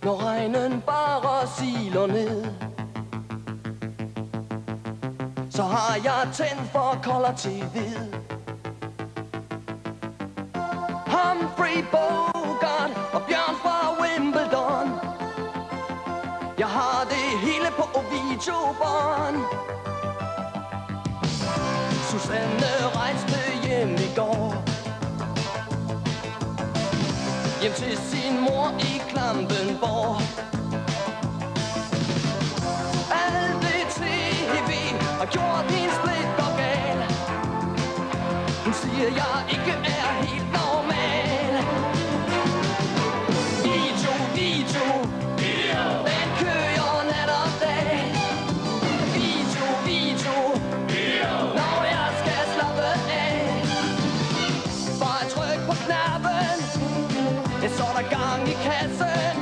når regnen bare siler ned. Så har jeg tændt for kolder TV. Humphrey Bogart og Bjørn fra Wimbledon. Jeg har det hele på videobånd. Susanne rejste hjem i går, hjem til sin mor i Klampenborg. Alt det TV har gjort hendes blik går gal. Hun siger jeg ikke er helt normal. Video, den kører nat og dag. Video, når jeg skal slappe af. Bare tryk på knappen, så er der gang i kassen.